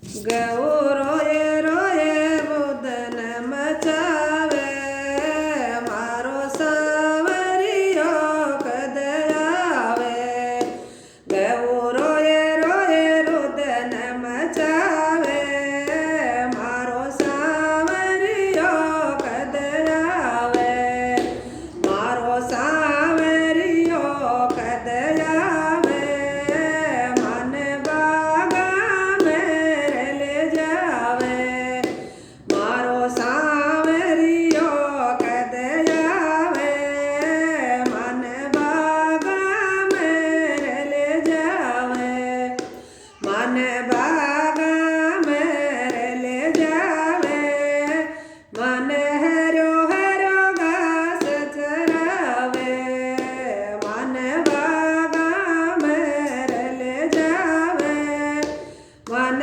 ગૌ રોયે રોયે રુદન મચાવે મારો સાવરિયો કદ આવે. ગૌ રોયે રોયે રુદન મચાવે મારો સાવરિયો કદ આવે. મારો સાવરિયો કદ આવે. મન બાગા મેરે લે જાવે. મારો સાવરિયો કદ આવે. મન બાગા મેરે લે જાવે. મન બાગા મેરે લે જાવે. મન હર્યો હર્યો ઘાસ ચરાવે. મન બાગા મેરે લે જાવે. મન